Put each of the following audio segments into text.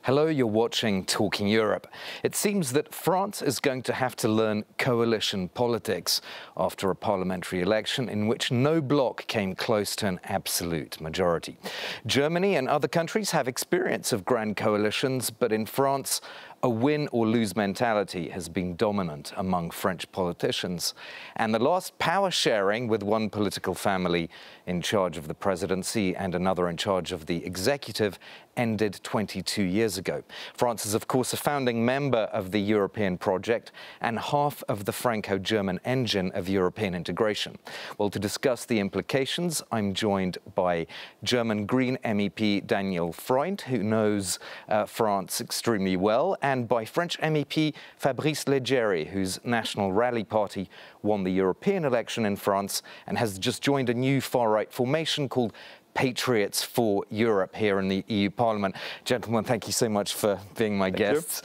Hello, you're watching Talking Europe. It seems that France is going to have to learn coalition politics after a parliamentary election in which no bloc came close to an absolute majority. Germany and other countries have experience of grand coalitions, but in France, a win-or-lose mentality has been dominant among French politicians. And the last power sharing with one political family in charge of the presidency and another in charge of the executive ended 22 years ago. France is, of course, a founding member of the European project and half of the Franco-German engine of European integration. Well, to discuss the implications, I'm joined by German Green MEP Daniel Freund, who knows France extremely well, and by French MEP Fabrice Leggeri, whose National Rally Party won the European election in France and has just joined a new far-right formation called Patriots for Europe here in the EU Parliament. Gentlemen, thank you so much for being my guests.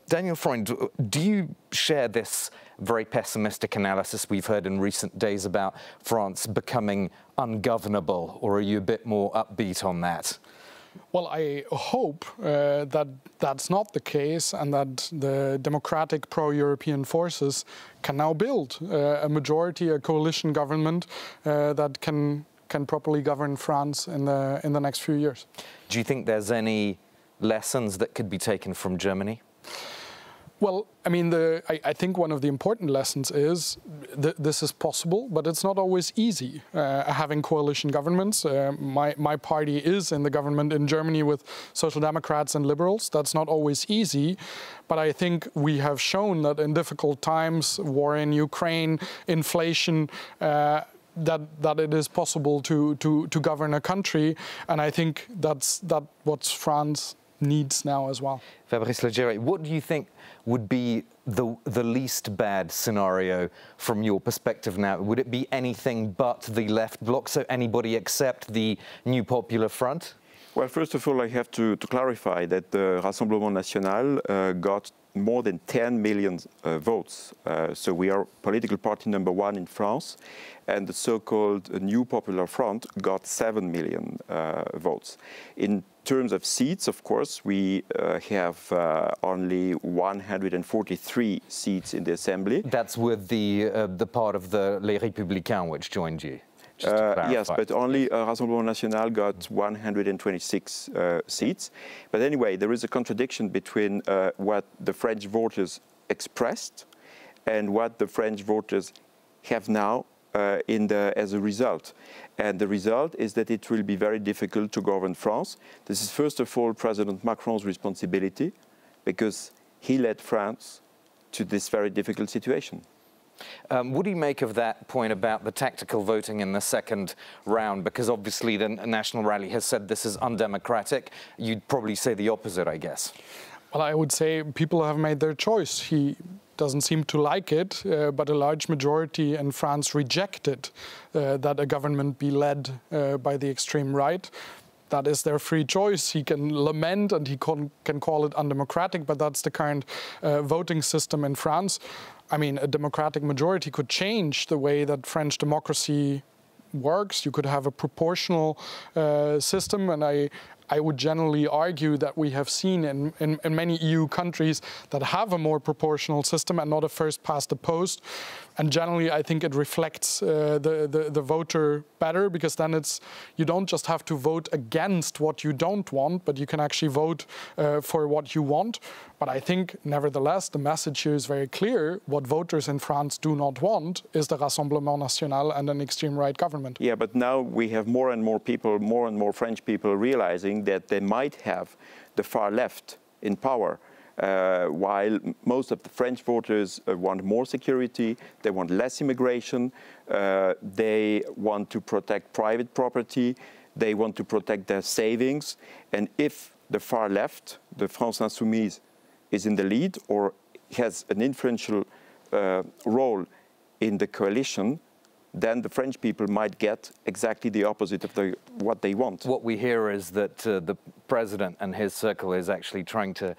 Daniel Freund, do you share this very pessimistic analysis we've heard in recent days about France becoming ungovernable, or are you a bit more upbeat on that? Well, I hope that that's not the case and that the democratic pro-European forces can now build a majority, a coalition government that can properly govern France in the next few years. Do you think there's any lessons that could be taken from Germany? Well, I mean, I think one of the important lessons is this is possible, but it's not always easy having coalition governments. My party is in the government in Germany with Social Democrats and Liberals. That's not always easy, but I think we have shown that in difficult times, war in Ukraine, inflation, that it is possible to govern a country, and I think that's what France needs now as well. Fabrice Leggeri, what do you think would be the least bad scenario from your perspective now? Would it be anything but the left bloc, so anybody except the New Popular Front? Well, first of all, I have to clarify that the Rassemblement National got more than 10 million votes. So we are political party number one in France, and the so-called New Popular Front got 7 million votes. In terms of seats, of course, we have only 143 seats in the Assembly. That's with the part of the Les Républicains which joined you. Yes, but only Rassemblement National got 126 seats. But anyway, there is a contradiction between what the French voters expressed and what the French voters have now as a result. And the result is that it will be very difficult to govern France. This is first of all President Macron's responsibility, because he led France to this very difficult situation. What do you make of that point about the tactical voting in the second round? Because obviously the National Rally has said this is undemocratic. You'd probably say the opposite, I guess. Well, I would say people have made their choice. He doesn't seem to like it, but a large majority in France rejected that a government be led by the extreme right. That is their free choice. He can lament and he can call it undemocratic, but that's the current voting system in France. I mean, a democratic majority could change the way that French democracy works. You could have a proportional system, and I would generally argue that we have seen in many EU countries that have a more proportional system and not a first past the post. And generally, I think it reflects the voter better, because then you don't just have to vote against what you don't want, but you can actually vote for what you want. But I think, nevertheless, the message here is very clear. What voters in France do not want is the Rassemblement National and an extreme right government. Yeah, but now we have more and more people, more and more French people realizing that they might have the far left in power. While most of the French voters want more security, they want less immigration, they want to protect private property, they want to protect their savings. And if the far left, the France Insoumise, is in the lead or has an influential role in the coalition, then the French people might get exactly the opposite of what they want. What we hear is that the president and his circle is actually trying to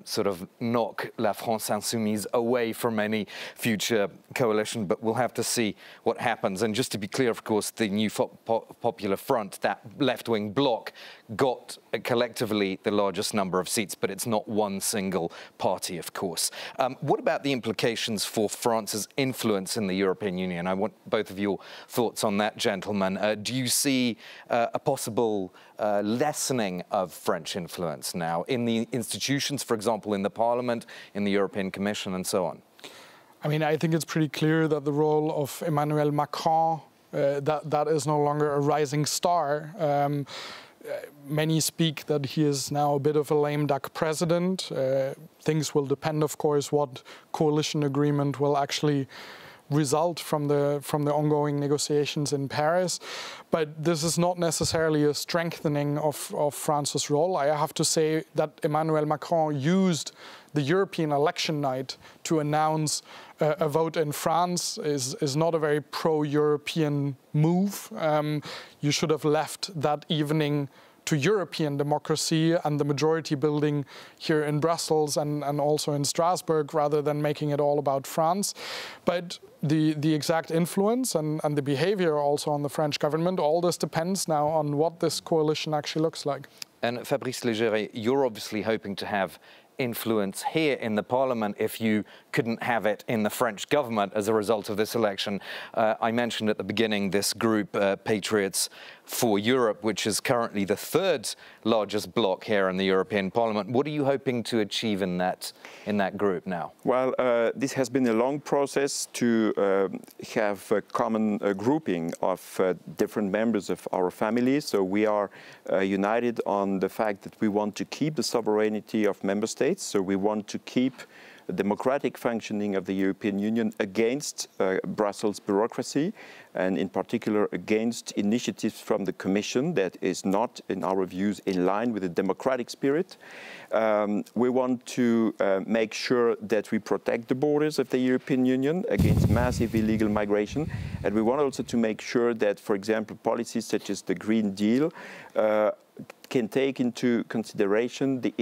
sort of knock La France Insoumise away from any future coalition, but we'll have to see what happens. And just to be clear, of course, the new Popular Front, that left-wing bloc, got collectively the largest number of seats, but it's not one single party, of course. What about the implications for France's influence in the European Union? I want both of your thoughts on that, gentlemen. Do you see a possible lessening of French influence now in the institutions, for example, in the Parliament, in the European Commission, and so on? I mean, I think it's pretty clear that the role of Emmanuel Macron, that is no longer a rising star. Many speak that he is now a bit of a lame duck president. Things will depend, of course, what coalition agreement will actually result from the ongoing negotiations in Paris. But this is not necessarily a strengthening of France's role. I have to say that Emmanuel Macron used the European election night to announce a vote in France is not a very pro-European move. You should have left that evening to European democracy and the majority building here in Brussels and also in Strasbourg, rather than making it all about France. But the exact influence and the behavior also on the French government, all this depends now on what this coalition actually looks like. And Fabrice Légeret, you're obviously hoping to have influence here in the Parliament if you couldn't have it in the French government as a result of this election. I mentioned at the beginning this group, Patriots for Europe, which is currently the third largest bloc here in the European Parliament. What are you hoping to achieve in that group now? Well, this has been a long process to have a common grouping of different members of our family. So we are united on the fact that we want to keep the sovereignty of member states. So we want to keep the democratic functioning of the European Union against Brussels bureaucracy, and in particular against initiatives from the Commission that is not, in our views, in line with the democratic spirit. We want to make sure that we protect the borders of the European Union against massive illegal migration, and we want also to make sure that, for example, policies such as the Green Deal can take into consideration the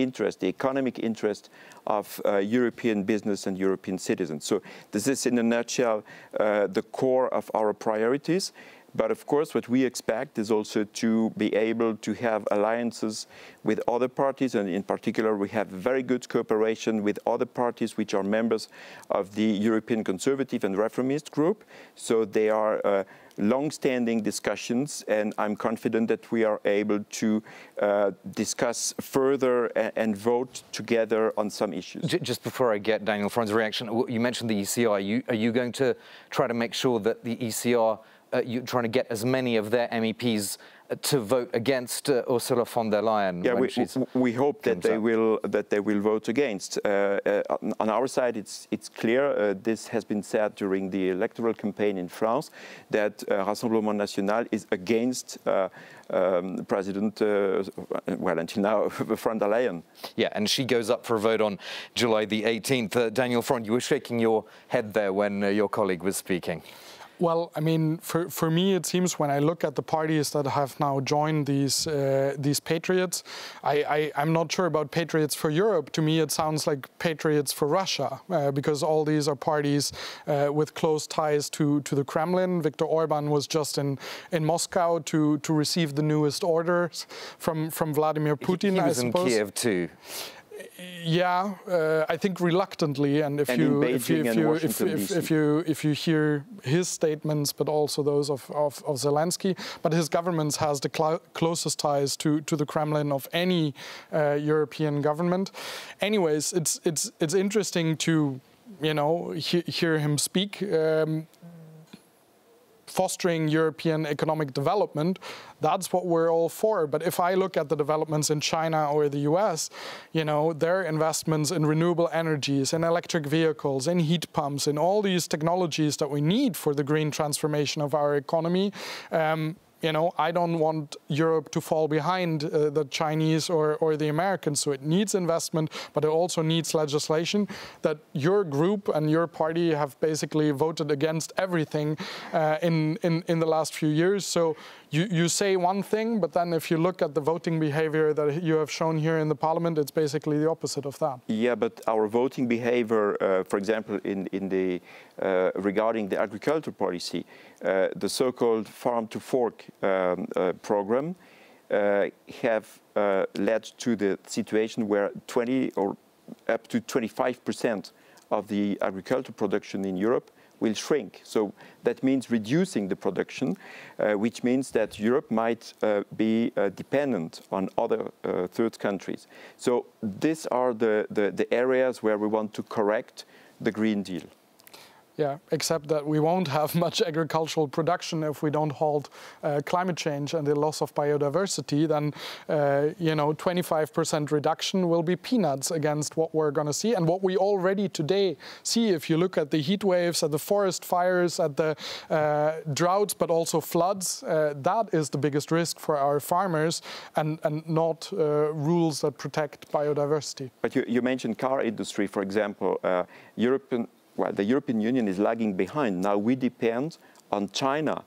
economic interest of European business and European citizens. So this is, in a nutshell, the core of our priorities. But of course, what we expect is also to be able to have alliances with other parties, and in particular, we have very good cooperation with other parties which are members of the European Conservative and Reformist group. So they are long-standing discussions, and I'm confident that we are able to discuss further and vote together on some issues. Just before I get Daniel Freund's reaction, you mentioned the ECR. Are you going to try to make sure that the ECR, you're trying to get as many of their MEPs to vote against Ursula von der Leyen? Yeah, we hope that they will vote against. On our side, it's clear. This has been said during the electoral campaign in France that Rassemblement National is against President, well, until now, von der Leyen. Yeah, and she goes up for a vote on July the 18th. Daniel Freund, you were shaking your head there when your colleague was speaking. Well, I mean, for me, it seems when I look at the parties that have now joined these Patriots, I'm not sure about Patriots for Europe. To me, it sounds like Patriots for Russia, because all these are parties with close ties to the Kremlin. Viktor Orban was just in Moscow to receive the newest orders from Vladimir Putin, he was I suppose. in Kiev too. Yeah, I think reluctantly, and if you hear his statements, but also those of Zelensky, but his government has the closest ties to the Kremlin of any European government. Anyways, it's interesting to hear him speak. Fostering European economic development, that's what we're all for. But if I look at the developments in China or the US, their investments in renewable energies, in electric vehicles, in heat pumps, in all these technologies that we need for the green transformation of our economy, I don't want Europe to fall behind the Chinese or the Americans. So it needs investment, but it also needs legislation. That your group and your party have basically voted against everything in the last few years. So you say one thing, but then if you look at the voting behavior that you have shown here in the parliament, it's basically the opposite of that. Yeah, but our voting behavior, for example, regarding the agriculture policy, the so-called farm to fork program, have led to the situation where 20 or up to 25% of the agricultural production in Europe will shrink. So that means reducing the production, which means that Europe might be dependent on other third countries. So these are the areas where we want to correct the Green Deal. Yeah, except that we won't have much agricultural production if we don't halt climate change and the loss of biodiversity. Then, 25% reduction will be peanuts against what we're going to see and what we already today see. If you look at the heat waves, at the forest fires, at the droughts, but also floods, that is the biggest risk for our farmers, and not rules that protect biodiversity. But you mentioned car industry, for example. The European Union is lagging behind. Now we depend on China.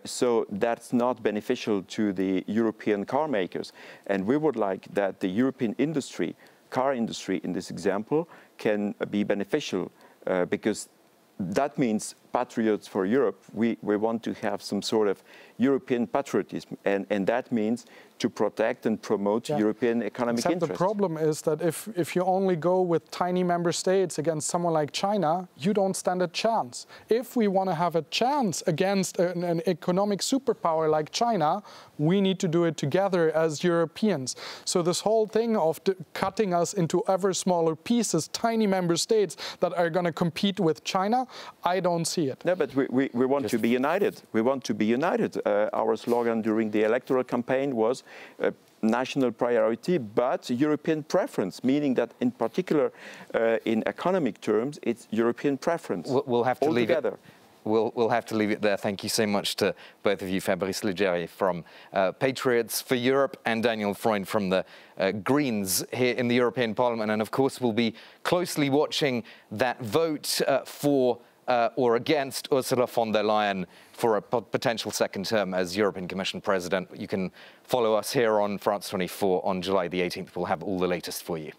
So that's not beneficial to the European car makers. And we would like that the European industry, car industry in this example, can be beneficial because that means Patriots for Europe. We want to have some sort of European patriotism, and that means to protect and promote European economic interests. The problem is that if you only go with tiny member states against someone like China, you don't stand a chance. If we want to have a chance against an economic superpower like China, we need to do it together as Europeans. So this whole thing of cutting us into ever smaller pieces, tiny member states that are going to compete with China, I don't see it. No, but we want to be united. We want to be united. Our slogan during the electoral campaign was national priority, but European preference, meaning that in particular in economic terms, it's European preference. We'll have to leave it. We'll have to leave it there. Thank you so much to both of you, Fabrice Leggeri from Patriots for Europe and Daniel Freund from the Greens here in the European Parliament. And of course, we'll be closely watching that vote for or against Ursula von der Leyen for a potential second term as European Commission President. You can follow us here on France 24 on July the 18th. We'll have all the latest for you.